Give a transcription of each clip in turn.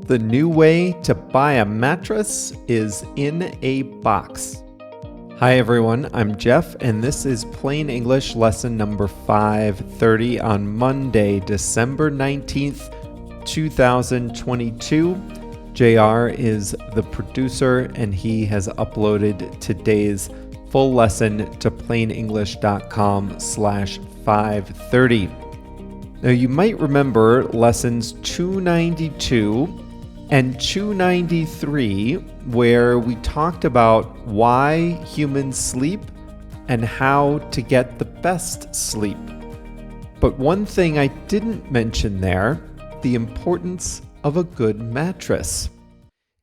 The new way to buy a mattress is in a box. Hi everyone, I'm Jeff, and this is Plain English lesson number 530 on Monday, December 19th, 2022. JR is the producer, and he has uploaded today's full lesson to plainenglish.com/530. Now you might remember lessons 292 and 293, where we talked about why humans sleep and how to get the best sleep. But one thing I didn't mention there, the importance of a good mattress.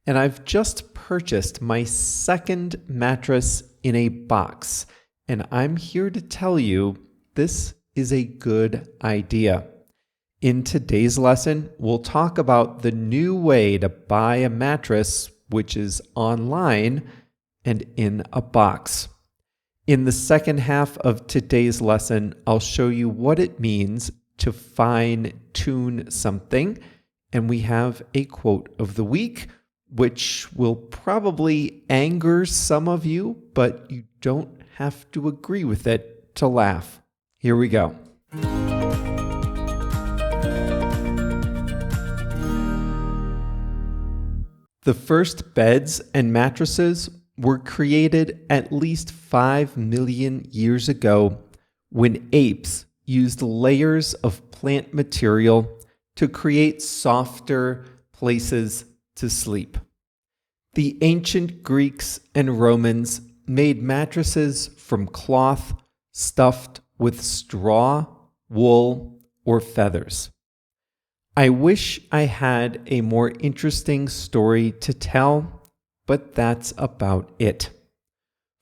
And I've just purchased my second mattress in a box, and I'm here to tell you this is a good idea. In today's lesson, we'll talk about the new way to buy a mattress, which is online and in a box. In the second half of today's lesson, I'll show you what it means to fine-tune something, and we have a quote of the week, which will probably anger some of you, but you don't have to agree with it to laugh. Here we go. The first beds and mattresses were created at least 5 million years ago when apes used layers of plant material to create softer places to sleep. The ancient Greeks and Romans made mattresses from cloth stuffed with straw, wool, or feathers. I wish I had a more interesting story to tell, but that's about it.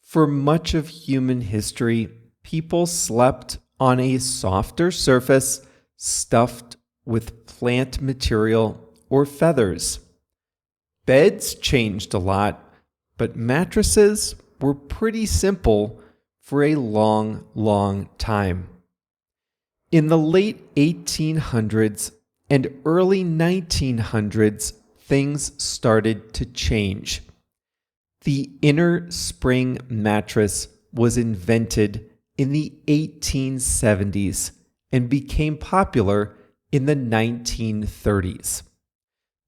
For much of human history, people slept on a softer surface stuffed with plant material or feathers. Beds changed a lot, but mattresses were pretty simple for a long time. In the late 1800s, and early 1900s, things started to change. The Innerspring mattress was invented in the 1870s and became popular in the 1930s.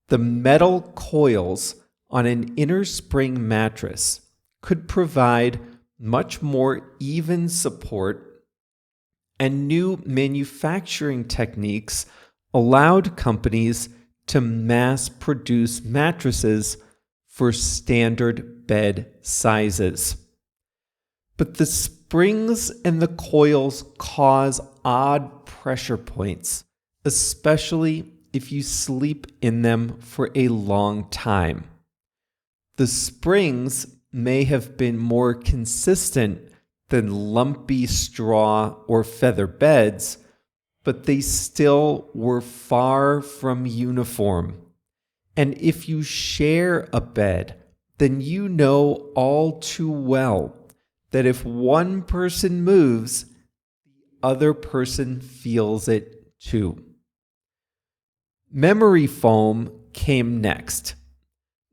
The metal coils on an Innerspring mattress could provide much more even support, and new manufacturing techniques allowed companies to mass produce mattresses for standard bed sizes. But the springs and the coils cause odd pressure points, especially if you sleep in them for a long time. The springs may have been more consistent than lumpy straw or feather beds, but they still were far from uniform. And if you share a bed, then you know all too well that if one person moves, the other person feels it too. Memory foam came next.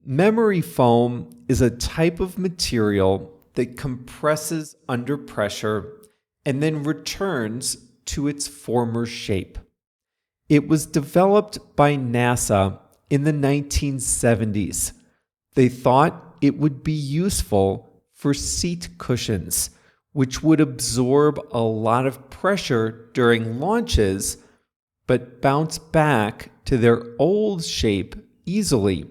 Memory foam is a type of material that compresses under pressure and then returns to its former shape. It was developed by NASA in the 1970s. They thought it would be useful for seat cushions, which would absorb a lot of pressure during launches, but bounce back to their old shape easily.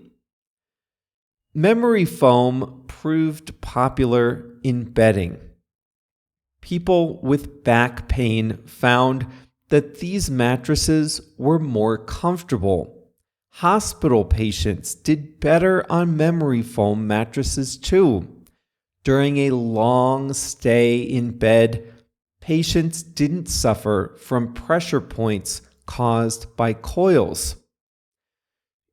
Memory foam proved popular in bedding. People with back pain found that these mattresses were more comfortable. Hospital patients did better on memory foam mattresses too. During a long stay in bed, patients didn't suffer from pressure points caused by coils.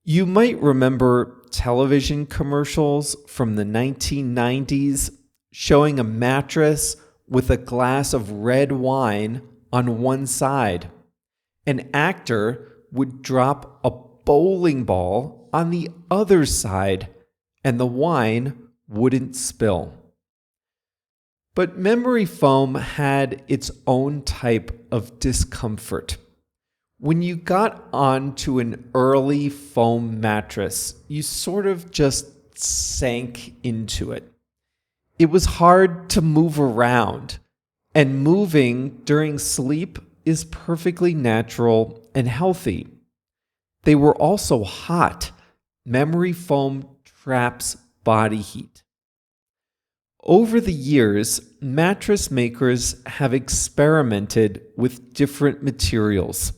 You might remember television commercials from the 1990s showing a mattress with a glass of red wine on one side. An actor would drop a bowling ball on the other side, and the wine wouldn't spill. But memory foam had its own type of discomfort. When you got onto an early foam mattress, you sort of just sank into it. It was hard to move around, and moving during sleep is perfectly natural and healthy. They were also hot. Memory foam traps body heat. Over the years, mattress makers have experimented with different materials.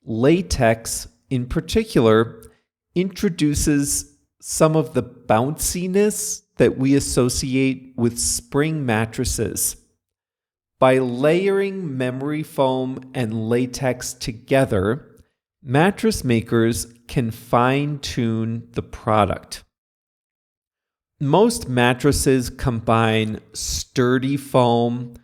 Latex, in particular, introduces some of the bounciness that we associate with spring mattresses. By layering memory foam and latex together, mattress makers can fine-tune the product. Most mattresses combine sturdy foam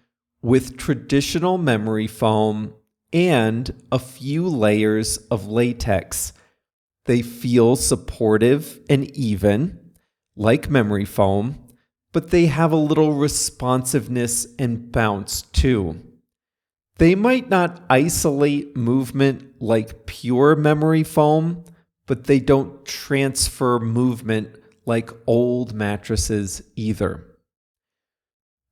with traditional memory foam and a few layers of latex. They feel supportive and even, like memory foam, but they have a little responsiveness and bounce too. They might not isolate movement like pure memory foam, but they don't transfer movement like old mattresses either.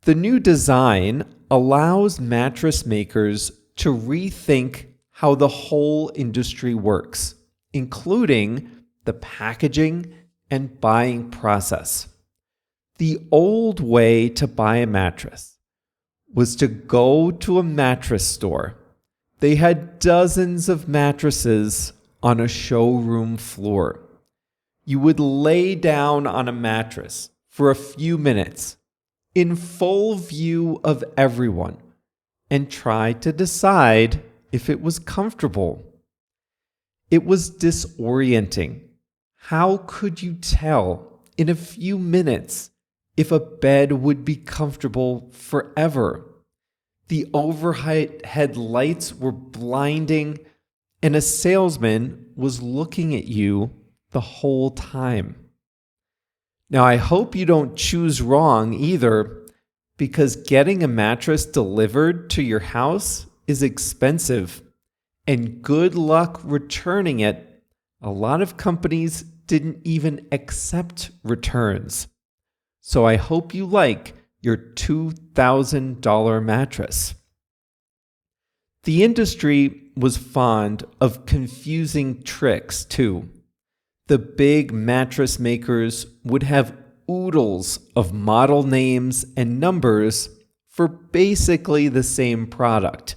The new design allows mattress makers to rethink how the whole industry works, including the packaging and buying process. The old way to buy a mattress was to go to a mattress store. They had dozens of mattresses on a showroom floor. You would lay down on a mattress for a few minutes in full view of everyone and try to decide if it was comfortable. It was disorienting. How could you tell in a few minutes if a bed would be comfortable forever? The overhead lights were blinding, and a salesman was looking at you the whole time. Now, I hope you don't choose wrong either, because getting a mattress delivered to your house is expensive, and good luck returning it. A lot of companies didn't even accept returns. So I hope you like your $2,000 mattress. The industry was fond of confusing tricks too. The big mattress makers would have oodles of model names and numbers for basically the same product.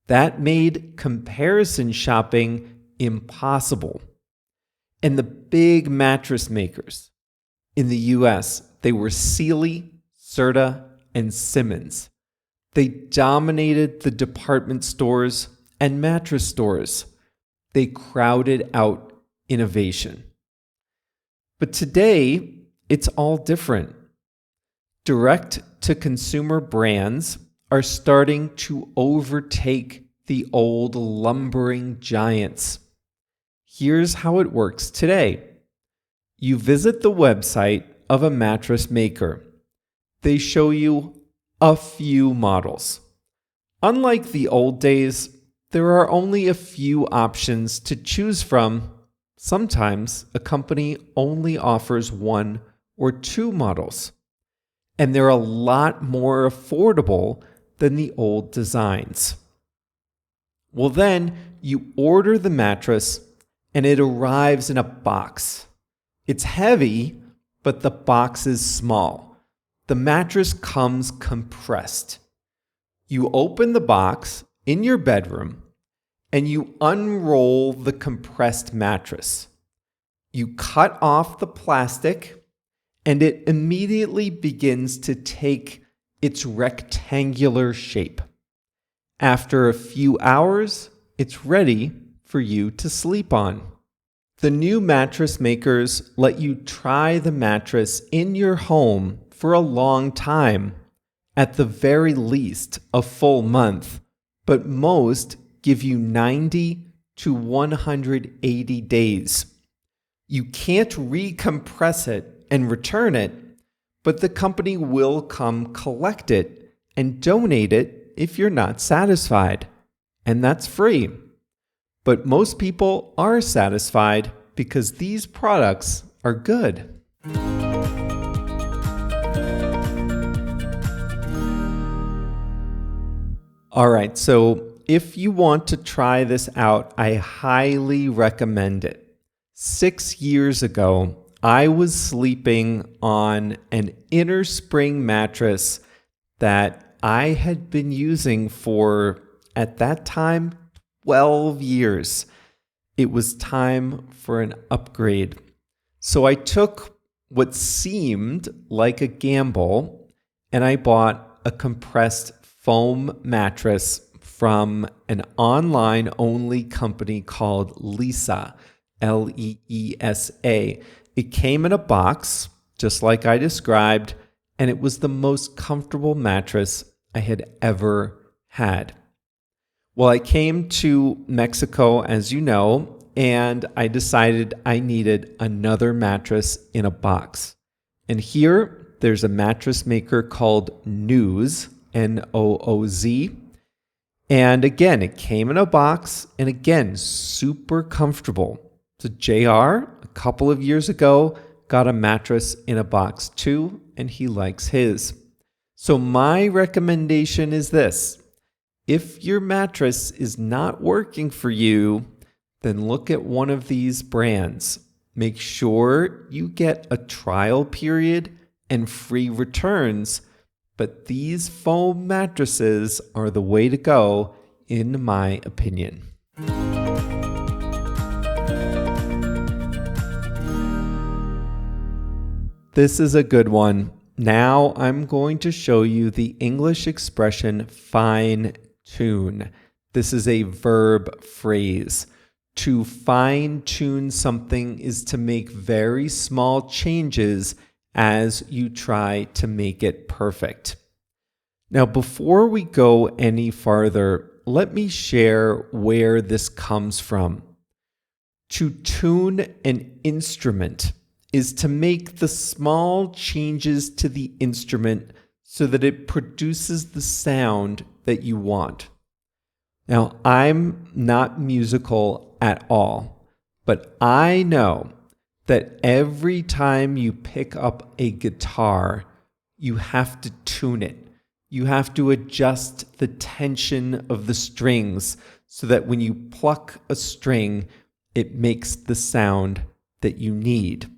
That made comparison shopping impossible. And the big mattress makers in the US, they were Sealy, Serta, and Simmons. They dominated the department stores and mattress stores. They crowded out innovation. But today, it's all different. Direct-to-consumer brands are starting to overtake the old lumbering giants. Here's how it works today. You visit the website of a mattress maker. They show you a few models. Unlike the old days, there are only a few options to choose from. Sometimes a company only offers one or two models, and they're a lot more affordable than the old designs. Well, then you order the mattress and it arrives in a box. It's heavy, but the box is small. The mattress comes compressed. You open the box in your bedroom and you unroll the compressed mattress. You cut off the plastic and it immediately begins to take its rectangular shape. After a few hours, it's ready for you to sleep on. The new mattress makers let you try the mattress in your home for a long time, at the very least a full month, but most give you 90 to 180 days. You can't recompress it and return it, but the company will come collect it and donate it if you're not satisfied. And that's free. But most people are satisfied because these products are good. All right, so if you want to try this out, I highly recommend it. 6 years ago, I was sleeping on an Innerspring mattress that I had been using for, at that time, 12 years. It was time for an upgrade. So I took what seemed like a gamble and I bought a compressed foam mattress from an online-only company called Leesa, Leesa. It came in a box, just like I described, and it was the most comfortable mattress I had ever had. Well, I came to Mexico, as you know, and I decided I needed another mattress in a box. And here, there's a mattress maker called Nooz, Nooz. And again, it came in a box, and again, super comfortable. So JR, a couple of years ago, got a mattress in a box too, and he likes his. So my recommendation is this. If your mattress is not working for you, then look at one of these brands. Make sure you get a trial period and free returns, but these foam mattresses are the way to go, in my opinion. This is a good one. Now I'm going to show you the English expression fine tune. This is a verb phrase. To fine tune something is to make very small changes as you try to make it perfect. Now, before we go any farther, let me share where this comes from. To tune an instrument is to make the small changes to the instrument so that it produces the sound that you want. Now, I'm not musical at all, but I know that every time you pick up a guitar, you have to tune it. You have to adjust the tension of the strings so that when you pluck a string, it makes the sound that you need.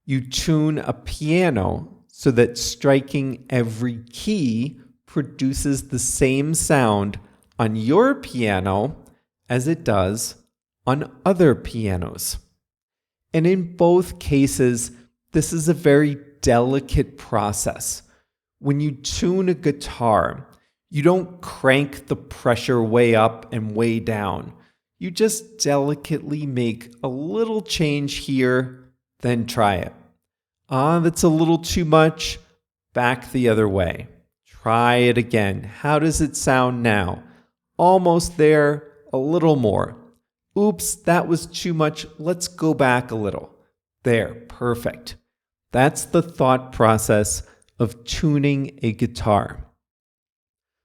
You tune a piano so that striking every key produces the same sound on your piano as it does on other pianos. And in both cases, this is a very delicate process. When you tune a guitar, you don't crank the pressure way up and way down. You just delicately make a little change here, then try it. That's a little too much. Back the other way. Try it again. How does it sound now? Almost there, a little more. Oops, that was too much. Let's go back a little. There, perfect. That's the thought process of tuning a guitar.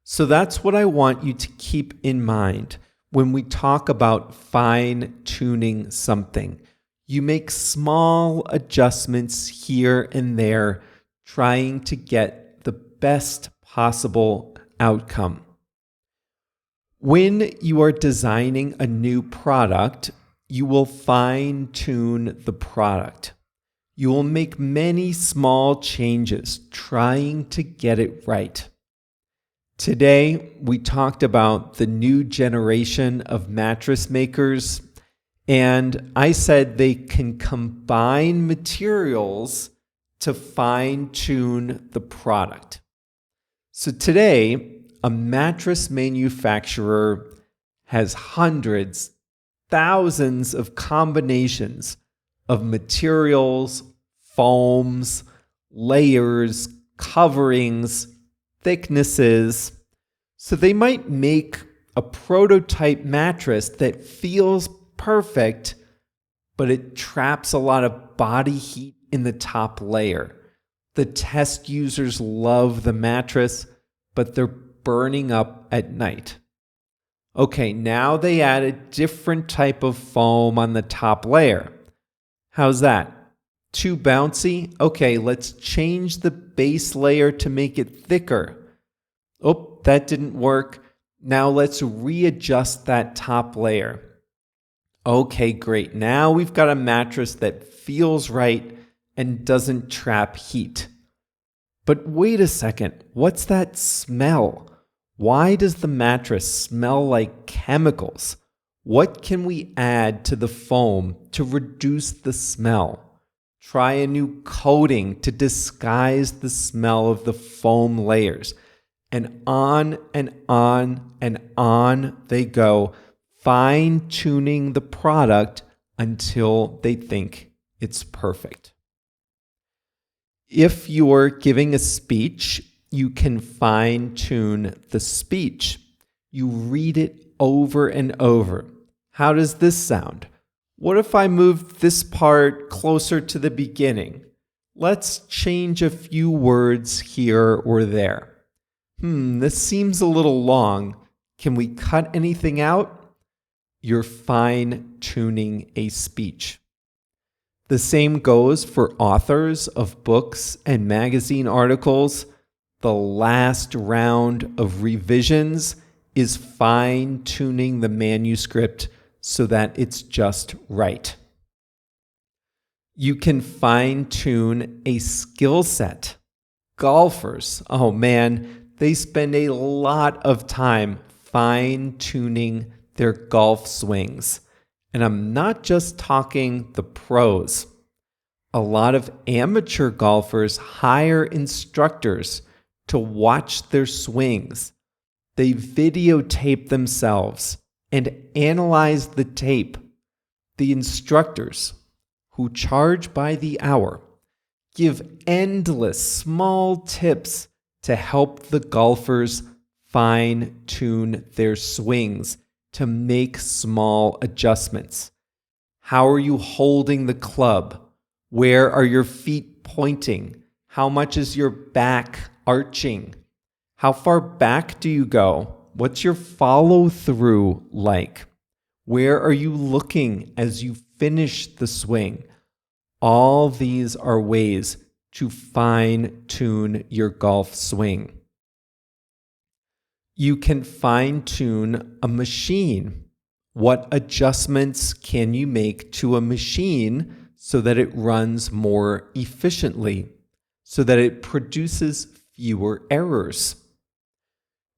So that's what I want you to keep in mind when we talk about fine-tuning something. You make small adjustments here and there, trying to get the best possible outcome. When you are designing a new product, you will fine-tune the product. You will make many small changes, trying to get it right. Today, we talked about the new generation of mattress makers, and I said they can combine materials to fine-tune the product. So today, a mattress manufacturer has hundreds, thousands of combinations of materials, foams, layers, coverings, thicknesses. So they might make a prototype mattress that feels perfect, but it traps a lot of body heat in the top layer. The test users love the mattress, but they're burning up at night. Okay, now they add a different type of foam on the top layer. How's that? Too bouncy? Okay, let's change the base layer to make it thicker. Oh, that didn't work. Now let's readjust that top layer. Okay, great. Now we've got a mattress that feels right and doesn't trap heat. But wait a second, what's that smell? Why does the mattress smell like chemicals? What can we add to the foam to reduce the smell? Try a new coating to disguise the smell of the foam layers. And on and on and on they go, fine-tuning the product until they think it's perfect. If you're giving a speech, you can fine-tune the speech. You read it over and over. How does this sound? What if I moved this part closer to the beginning? Let's change a few words here or there. This seems a little long. Can we cut anything out? You're fine-tuning a speech. The same goes for authors of books and magazine articles. The last round of revisions is fine-tuning the manuscript so that it's just right. You can fine-tune a skill set. Golfers, oh man, they spend a lot of time fine-tuning their golf swings. And I'm not just talking the pros. A lot of amateur golfers hire instructors to watch their swings. They videotape themselves and analyze the tape. The instructors, who charge by the hour, give endless small tips to help the golfers fine-tune their swings to make small adjustments. How are you holding the club? Where are your feet pointing? How much is your back arching? How far back do you go? What's your follow-through like? Where are you looking as you finish the swing? All these are ways to fine-tune your golf swing. You can fine-tune a machine. What adjustments can you make to a machine so that it runs more efficiently, so that it produces fewer errors?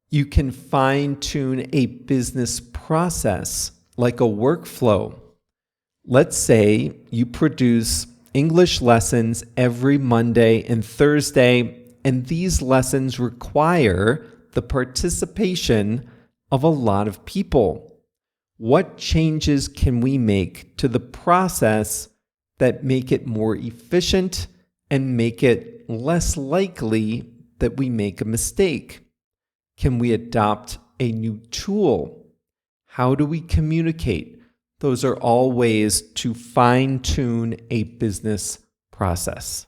You can fine-tune a business process like a workflow. Let's say you produce English lessons every Monday and Thursday, and these lessons require the participation of a lot of people. What changes can we make to the process that make it more efficient and make it less likely that we make a mistake? Can we adopt a new tool? How do we communicate? Those are all ways to fine-tune a business process.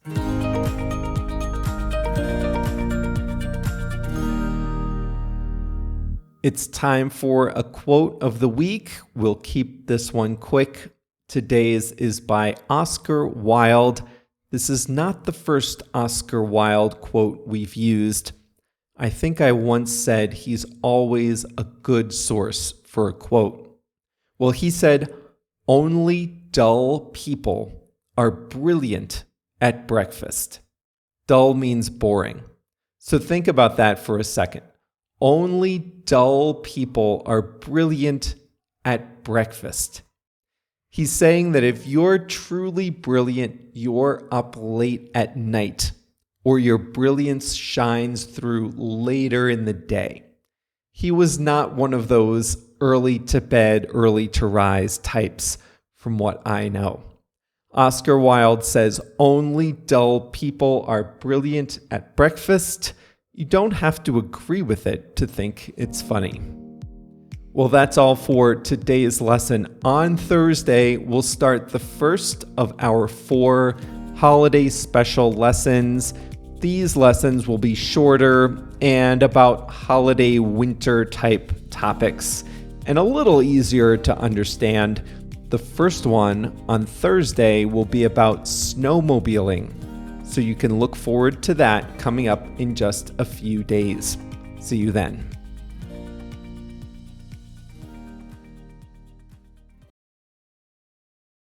It's time for a quote of the week. We'll keep this one quick. Today's is by Oscar Wilde. This is not the first Oscar Wilde quote we've used. I think I once said he's always a good source for a quote. Well, he said, "Only dull people are brilliant at breakfast." Dull means boring. So think about that for a second. Only dull people are brilliant at breakfast. He's saying that if you're truly brilliant, you're up late at night, or your brilliance shines through later in the day. He was not one of those early to bed, early to rise types, from what I know. Oscar Wilde says, only dull people are brilliant at breakfast. You don't have to agree with it to think it's funny. Well, that's all for today's lesson. On Thursday, we'll start the first of our 4 holiday special lessons. These lessons will be shorter and about holiday winter type topics and a little easier to understand. The first one on Thursday will be about snowmobiling, so you can look forward to that coming up in just a few days. See you then.